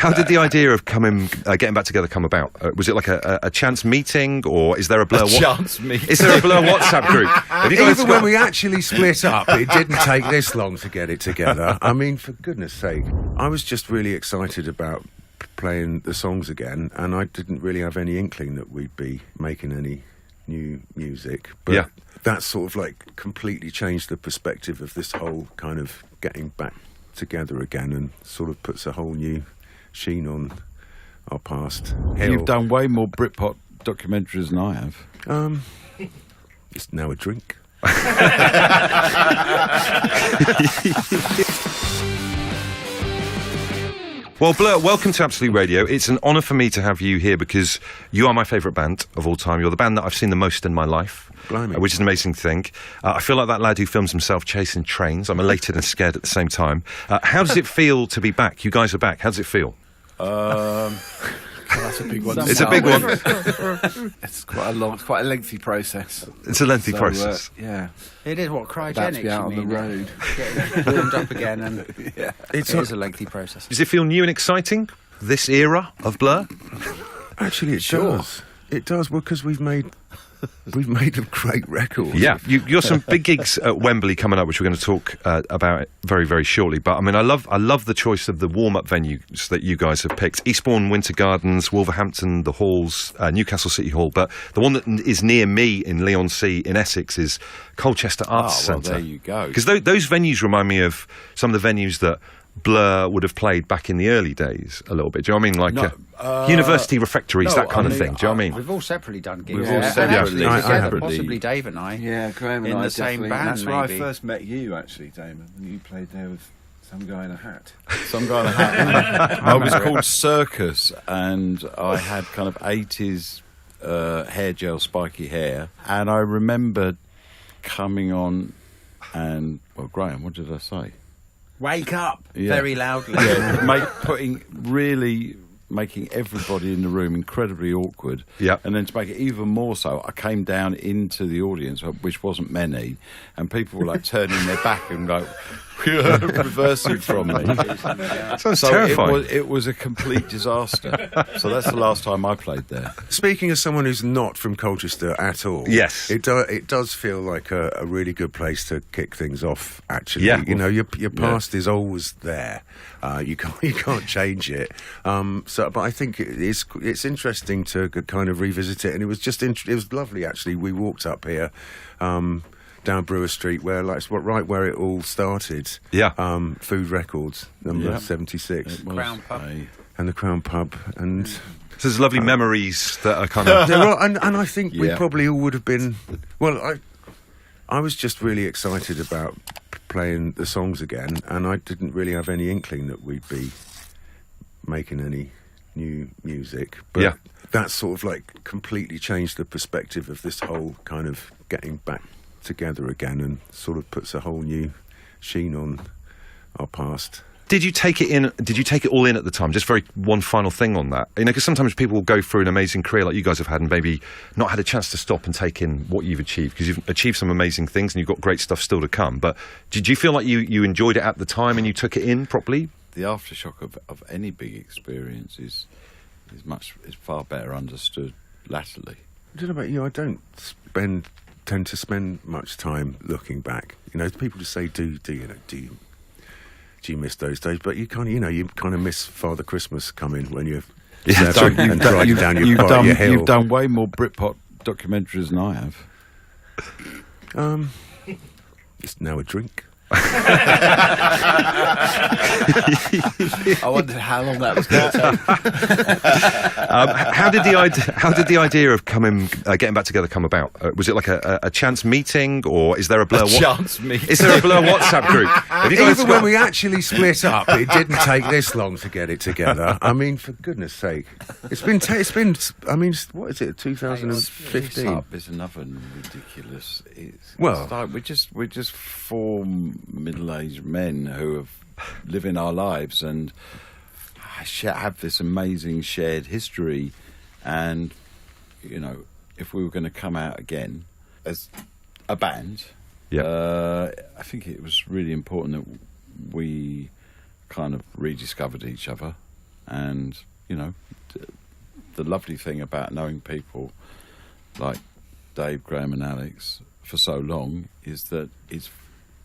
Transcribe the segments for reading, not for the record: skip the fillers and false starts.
How did the idea of getting back together come about? Was it like a chance meeting, or is there a Blur? Chance meeting? Is there a Blur WhatsApp group? Even when we actually split up, it didn't take this long to get it together. I mean, for goodness sake, I was just really excited about playing the songs again, and I didn't really have any inkling that we'd be making any new music. But that sort of like completely changed the perspective of this whole kind of getting back together again, and sort of puts a whole new sheen on our past. You've done way more Britpop documentaries than I have. It's now a drink. Well, Blur, welcome to Absolute Radio. It's an honour for me to have you here because you are my favourite band of all time. You're the band that I've seen the most in my life, which is an amazing thing. I feel like that lad who films himself chasing trains. I'm elated and scared at the same time. How does it feel to be back? You guys are back. How does it feel? That's a big one. It's a big one. It's quite a lengthy process. It's a lengthy process. Yeah. It is what About cryogenics. to be out on the road. Getting warmed up again, and it is a lengthy process. Does it feel new and exciting, this era of Blur? Actually, it does. It does, because we've made a great record. Yeah, you got some big gigs at Wembley coming up, which we're going to talk about very, very shortly. But I mean, I love the choice of the warm-up venues that you guys have picked: Eastbourne, Winter Gardens, Wolverhampton, the Halls, Newcastle City Hall. But the one that is near me in Leigh-on-Sea in Essex is Colchester Arts Centre. There you go. Because those venues remind me of some of the venues that Blur would have played back in the early days a little bit. Do you know what I mean? Like university refectories, that kind of thing. Do you know what I mean? We've all separately done gigs. We've all separately. Together, possibly Dave and I. Yeah, Graham and in I the same definitely. band. That's where I maybe. first met you, actually, Damon. You played there with some guy in a hat. Some guy in a hat. I was called Circus, and I had kind of 80s hair gel, spiky hair. And I remember coming on and, well, Graham, what did I say? Wake up Yeah. very loudly. Yeah, making everybody in the room incredibly awkward. Yeah. And then to make it even more so, I came down into the audience, which wasn't many, and people were like turning their back and like reversing from me. Sounds terrifying. It was a complete disaster. So that's the last time I played there. Speaking as someone who's not from Colchester at all, Yes. it does feel like a really good place to kick things off. Actually, Yeah. you know, your past is always there. You can't change it. But I think it's interesting to kind of revisit it, and it was just it was lovely actually. We walked up here. Down Brewer Street, where right where it all started. Yeah. Food Records, number 76, Crown Pub. and the Crown Pub, and So there's lovely memories that are kind of... there are, and I think we Yeah. probably all would have been. Well, I was just really excited about playing the songs again, and I didn't really have any inkling that we'd be making any new music. But that sort of like completely changed the perspective of this whole kind of getting back together again, and sort of puts a whole new sheen on our past. Did you take it in? Did you take it all in at the time? Just one final thing on that, you know, because sometimes people will go through an amazing career like you guys have had, and maybe not had a chance to stop and take in what you've achieved, because you've achieved some amazing things and you've got great stuff still to come. But did you feel like you enjoyed it at the time and you took it in properly? The aftershock of any big experience is far better understood latterly. I don't know about you. I don't tend to spend much time looking back. You know, people just say, do you miss those days? But you kind of miss Father Christmas coming when you're driving down your hill. You've done way more Britpop documentaries than I have. It's now a drink. I wondered how long that was going to take. How did the idea of getting back together come about? Was it like a chance meeting, or is there a Blur? Chance meeting? Is there a Blur WhatsApp group? Even when we actually split up, it didn't take this long to get it together. I mean, for goodness sake, it's been. I mean, what is it? 2015. Up is another ridiculous. We're just four middle-aged men who have living our lives and have this amazing shared history, and you know, if we were going to come out again as a band, I think it was really important that we kind of rediscovered each other And, you know, the lovely thing about knowing people like Dave, Graham and Alex for so long is that it's,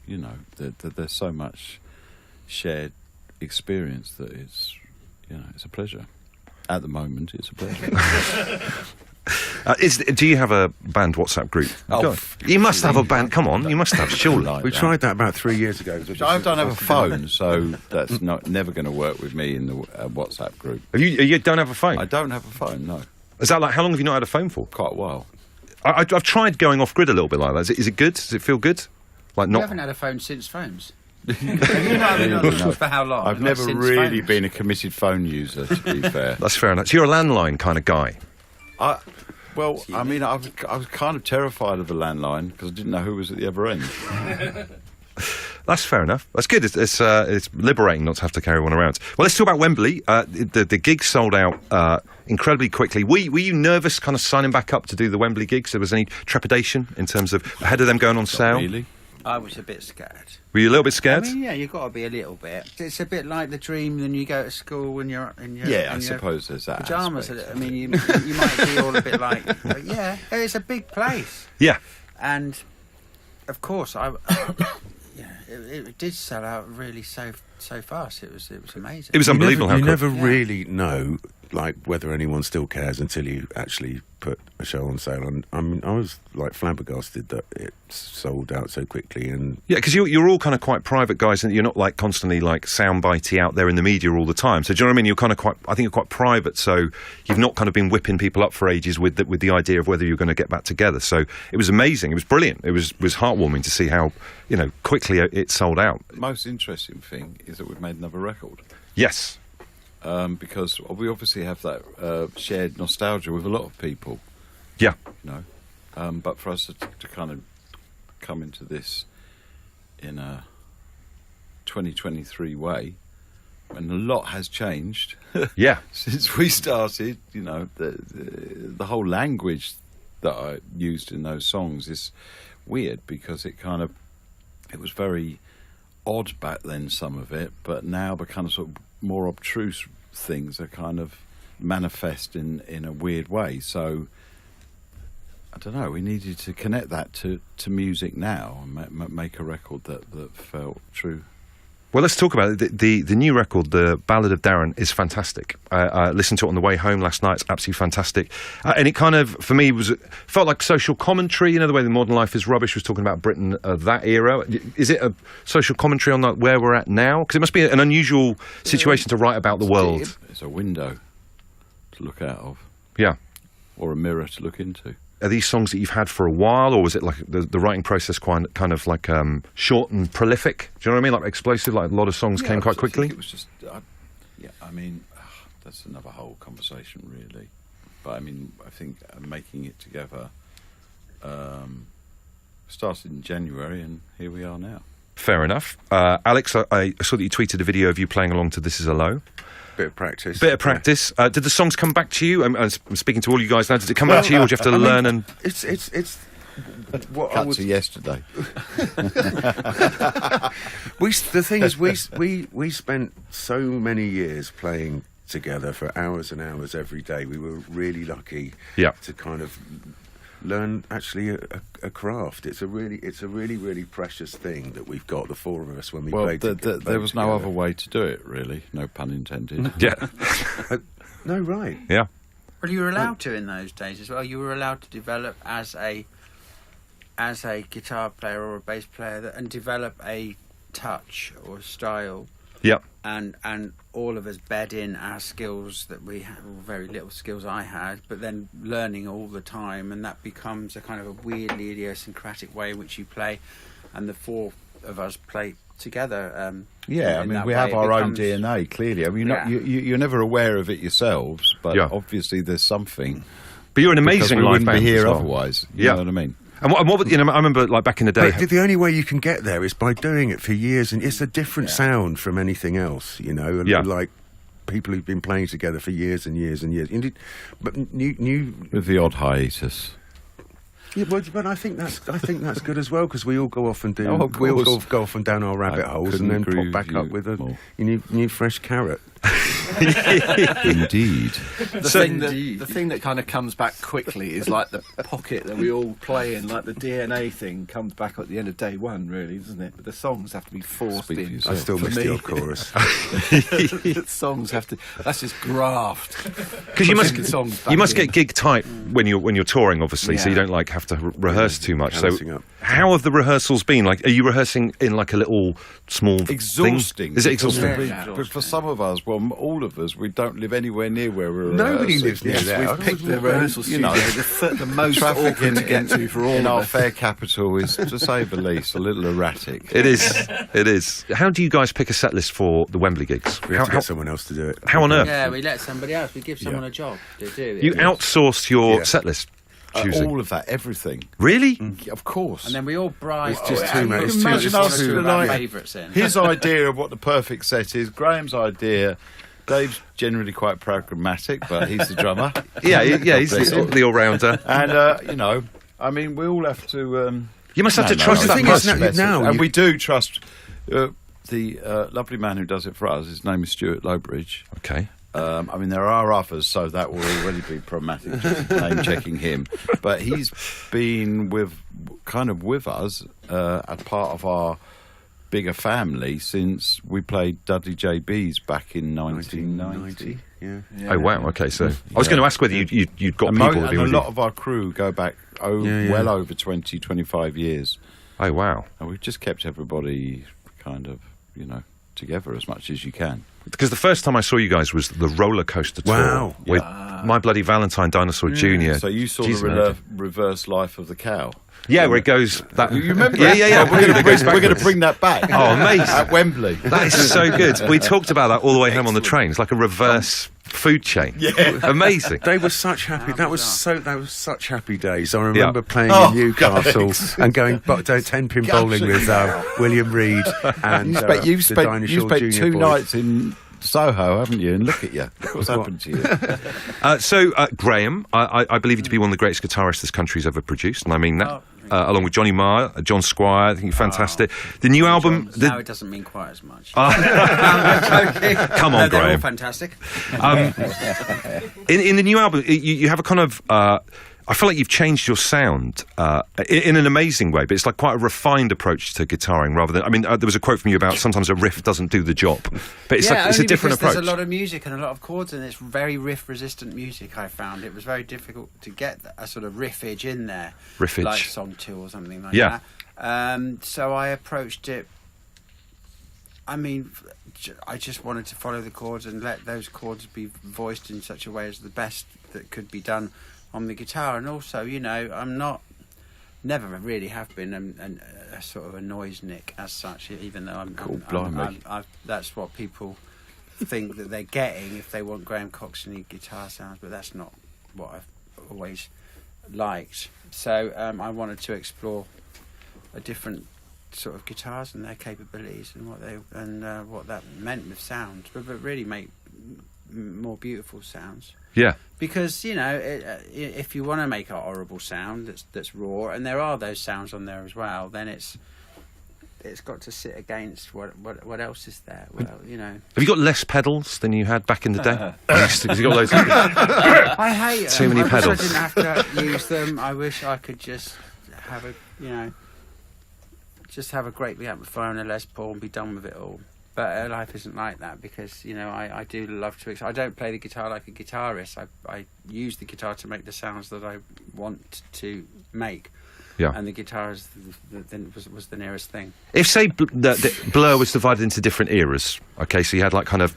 you know, that there's so much shared experience that it's, you know, it's a pleasure. At the moment, it's a pleasure. Do you have a band WhatsApp group? Oh, you must have a band. Come on, you must have. Surely. Like We that. tried that about 3 years ago. I don't have a phone, so that's never going to work with me in the WhatsApp group. You don't have a phone? I don't have a phone, no. Is that like, how long have you not had a phone for? Quite a while. I've tried going off grid a little bit like that. Is it good? Does it feel good? Like You not. haven't had a phone since phones. For how long? I've Not never since really phones. been a committed phone user, to be fair. That's fair enough. So you're a landline kind of guy. Well, I mean, I was kind of terrified of the landline because I didn't know who was at the other end. That's fair enough. That's good. It's liberating not to have to carry one around. Well, let's talk about Wembley. The gig sold out incredibly quickly. Were you nervous kind of signing back up to do the Wembley gigs? There was any trepidation in terms of ahead of them going on sale? Really? I was a bit scared. Were you a little bit scared? I mean, yeah, you've got to be a little bit. It's a bit like the dream when you go to school when you're in your Yeah, I suppose there's that pyjamas. aspect. I mean, you might be all a bit like, but yeah, it's a big place, Yeah. and of course, it did sell out really so fast. It was amazing. It was unbelievable how You quick. never really know, like, whether anyone still cares until you actually put a show on sale. And I mean, I was like flabbergasted that it sold out so quickly. And Yeah, because you're all kind of quite private guys, and you're not like constantly like soundbitey out there in the media all the time. So do you know what I mean? You're kind of quite. I think you're quite private. So you've not kind of been whipping people up for ages with the idea of whether you're going to get back together. So it was amazing. It was brilliant. It was heartwarming to see how quickly it sold out. The most interesting thing is that we've made another record. Yes. Because we obviously have that shared nostalgia with a lot of people, Yeah. you know. But for us to kind of come into this in a 2023 way, when a lot has changed Yeah. since we started, you know, the whole language that I used in those songs is weird because it was very odd back then, some of it, but now the kind of sort of more obtruse things are kind of manifest in a weird way. So I don't know, we needed to connect that to music now and make a record that felt true. Well, let's talk about it. The new record, the Ballad of Darren, is fantastic. I listened to it on the way home last night. It's absolutely fantastic. And it kind of, for me, felt like social commentary. You know, the way the modern life is rubbish was talking about Britain of that era. Is it a social commentary on like where we're at now? Because it must be an unusual situation to write about the world. It's a window to look out of. Yeah. Or a mirror to look into. Are these songs that you've had for a while, or was it like the writing process kind of like short and prolific? Do you know what I mean? Like explosive, like a lot of songs came quite quickly? I think it was just, I mean, that's another whole conversation, really. But I mean, I think making it together started in January, and here we are now. Fair enough. Alex, I saw that you tweeted a video of you playing along to This Is a Low. bit of practice. Bit of practice. Did the songs come back to you? I'm speaking to all you guys now. Did it come back to you, or do you have to learn? And It's what I Cut would to yesterday. The thing is, we spent so many years playing together for hours and hours every day. We were really lucky to kind of learn actually a craft. It's a really precious thing that we've got, the four of us, when we played together. There was no other way to do it, really. No pun intended. yeah, No, right. yeah. Well, you were allowed to in those days as well. You were allowed to develop as a guitar player or a bass player and develop a touch or style. Yep. And all of us bed in our skills that we had, or very little skills I had, but then learning all the time, and that becomes a kind of a weirdly idiosyncratic way in which you play, and the four of us play together. Yeah, I mean, we have our own DNA, clearly. I mean, you're never aware of it yourselves, but obviously there's something. But you're an amazing we live wouldn't band be here as well. otherwise. You know what I mean? And what I remember, like back in the day. But the only way you can get there is by doing it for years, and it's a different sound from anything else, you know. And like people who've been playing together for years and years and years. But new with the odd hiatus. Yeah, but I think that's good as well, because we all go off and do we all go off and down our rabbit holes and then pop back up with a new fresh carrot. Indeed. The thing that kind of comes back quickly is like the pocket that we all play in, like the DNA thing comes back at the end of day one, really, doesn't it? But the songs have to be forced Speak for in. yourself. I still For miss me. the old chorus. The songs have to. That's just graft. Because you Pushing songs must back you must in. get gig tight when you're touring, obviously, so Yeah. you don't like have to rehearse too much. So Balancing up. how have the rehearsals been? Like, are you rehearsing in like a little small Exhausting. thing? Is it exhausting? Yeah. But for some of us, well, all of us, we don't live anywhere near where we're Nobody rehearsing. lives near Yes, there. we've I picked The rehearsal studio, the most traffic awkward to get to for all in of our us. fair capital is, to say the least, a little erratic. It is. It is. How do you guys pick a set list for the Wembley gigs? We have to get someone else to do it. how on earth? Yeah, we let somebody else. We give someone a job to do it. You outsourced your Yeah. set list choosing. All of that, everything. Really? Of course. And then we all bribe. It's just too much. It's too Imagine just us too with much. like favourites in. his idea of what the perfect set is, Graham's idea. Dave's generally quite pragmatic, but he's the drummer. Yeah, he's Bless him. the all-rounder. And, I mean, we all have to... You must have to no, trust no, that the thing is person. now and you- we do trust the lovely man who does it for us. His name is Stuart Lowbridge. Okay. I mean, there are others, so that will already be problematic, just name checking him. But he's been with us as part of our bigger family since we played Dudley JB's back in 1990. Yeah. Oh wow. Okay. So I was going to ask whether you'd got And, people. and who a would- lot of our crew go back Yeah. well over 20, 25 years. Oh wow. And we've just kept everybody kind of, together as much as you can. Because the first time I saw you guys was the roller coaster tour Wow. with My Bloody Valentine, Dinosaur Jr. So you saw Jeez, the man. reverse life of the cow. Yeah, where it goes. That, You remember Yeah, that? yeah, yeah. Well, we're going to backwards. bring that back. Oh, amazing. At Wembley. That is so good. We talked about that all the way home on the train. It's like a reverse food chain. Yeah, amazing. They were such happy. That was such happy days. I remember playing Oh, in Newcastle and going 10-pin bowling with William Reed and But you've the spent Dinosaur 2 Junior boys. nights in Soho, haven't you? And look at you. What's happened to you? So, Graham, I believe you to be one of the greatest guitarists this country's ever produced, and I mean that. Along with Johnny Marr, John Squire, I think you're fantastic. The new album... No, it doesn't mean quite as much. Come on, They're all Graham. fantastic. In the new album, you have a kind of... I feel like you've changed your sound in an amazing way, but it's like quite a refined approach to guitaring rather than... I mean, there was a quote from you about sometimes a riff doesn't do the job, but it's like it's a only different because approach. There's a lot of music and a lot of chords, and it's very riff-resistant music, I found. It was very difficult to get a sort of riffage in there. Riffage. Like Song 2 or something like Yeah. that. So I approached it... I mean, I just wanted to follow the chords and let those chords be voiced in such a way as the best that could be done on the guitar. And also, I'm never really have been a sort of a noisenick as such, even though that's what people think that they're getting if they want Graham Coxon-y guitar sounds, but that's not what I've always liked. So I wanted to explore a different sort of guitars and their capabilities and what that meant with sound, but really make more beautiful sounds. Yeah. Because if you want to make a horrible sound that's raw, and there are those sounds on there as well, then it's got to sit against what else is there. Well, Have you got less pedals than you had back in the day? Because you got loads of... I hate Too many I pedals. wish I didn't have to use them. I wish I could just have a great big amplifier and a Les Paul and be done with it all. But life isn't like that because, I do love to... I don't play the guitar like a guitarist. I use the guitar to make the sounds that I want to make. Yeah. And the guitar was the nearest thing. If, say, Blur was divided into different eras, okay, so you had like kind of...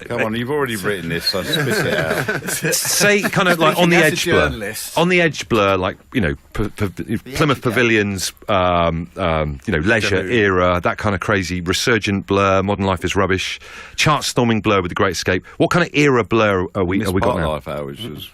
Come on, you've already written this, so spit it out. Say kind of like on the as a edge Blur. journalist. On the edge Blur, like, Plymouth Pavilions, leisure era, that kind of crazy resurgent Blur, Modern Life is Rubbish, chart-storming Blur with The Great Escape. What kind of era Blur are we got now? Life Hours was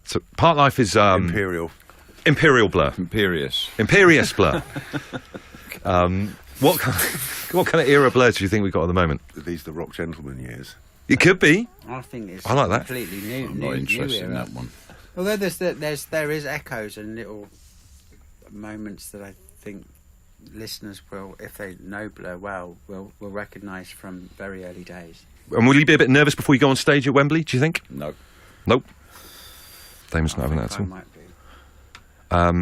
So Part Life is Imperial. Imperial Blur. imperious. Blur. What kind of era Blur do you think we've got at the moment? These are the rock gentleman years. It could be. I think it's I like that. completely new. I'm not interested in era. that one. Although there is echoes and little moments that I think listeners will, if they know Blur well, will recognise from very early days. And will you be a bit nervous before you go on stage at Wembley, do you think? No. Nope. Damon's not having that at I all. might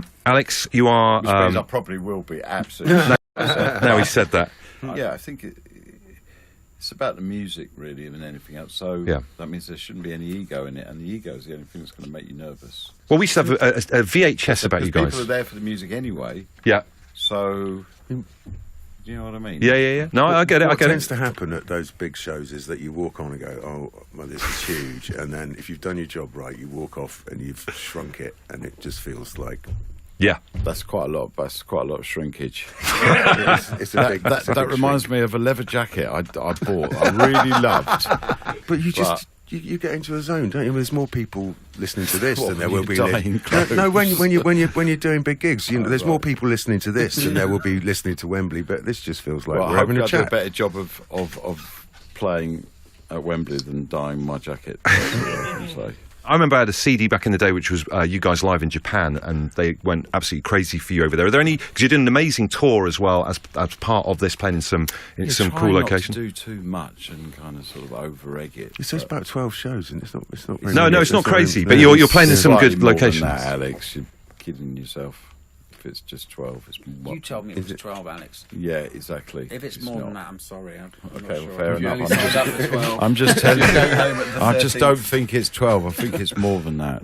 be. Alex, you are... Which means I probably will be, absolutely. now he said that. Yeah, I think it's about the music, really, than anything else. So Yeah. that means there shouldn't be any ego in it, and the ego is the only thing that's going to make you nervous. Well, we used to have a VHS about you Because guys. people are there for the music anyway, Yeah. so... Do you know what I mean? Yeah. No, I get it, What I get tends it. to happen at those big shows is that you walk on and go, oh, well, this is huge. And then if you've done your job right, you walk off and you've shrunk it, and it just feels like... Yeah. That's quite a lot. That's quite a lot of shrinkage. It's a big, That reminds me of a leather jacket I bought. I really loved. But you just... You get into a zone, don't you? There's more people listening to this than there will be. dying No, when you're doing big gigs, there's more people listening to this than there will be listening to Wembley. But this just feels like we're having a I do a chat. better job of playing at Wembley than dyeing my jacket. So. I remember I had a CD back in the day, which was you guys live in Japan, and they went absolutely crazy for you over there. Are there any? Because you did an amazing tour as well as part of this, playing in some cool locations. Try not to do too much and kind of sort of over egg it. It's just about 12 shows, and it's not. Very No, many. it's not crazy. no, But you're playing in some Slightly good more than locations. that, Alex, you're kidding yourself. If it's just 12, it's You told me it was 12, Alex. Yeah, exactly. If it's more than that, I'm sorry. I'm not Okay, well, sure. fair If you enough. only stood up for 12. I'm just telling you. Go home at the I just 13th. don't think it's 12. I think it's more than that.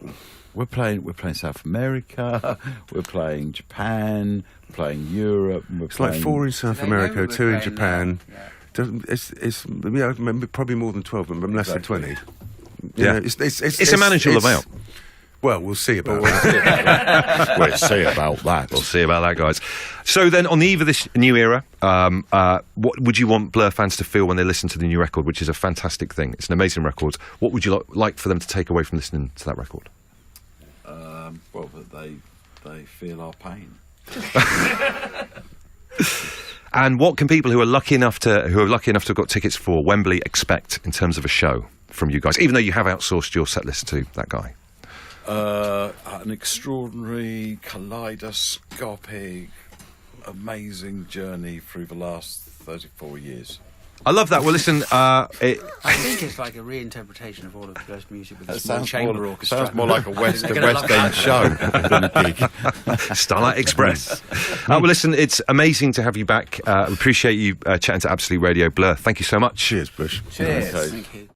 We're playing South America. We're playing Japan. We're playing Europe. And we're It's like 4 in South They know America, we're 2 in playing Japan. there. It's probably more than 12, but less Exactly. than 20. Yeah. It's a manageable amount. Well, we'll see about that. We'll see about that. We'll see about that, guys. So then, on the eve of this new era, what would you want Blur fans to feel when they listen to the new record, which is a fantastic thing? It's an amazing record. What would you like for them to take away from listening to that record? Well, that they feel our pain. And what can people who are lucky enough to have got tickets for Wembley expect in terms of a show from you guys? Even though you have outsourced your set list to that guy. An extraordinary, kaleidoscopic, amazing journey through the last 34 years. I love that. Well, listen, I think it's like a reinterpretation of all of Blur's music with a small chamber orchestra. Sounds more like a West They're gonna love End that. show than a gig. Starlight Express. Well, listen, it's amazing to have you back. Appreciate you chatting to Absolute Radio. Blur, thank you so much. Cheers, Bush. Cheers. Okay. Thank you.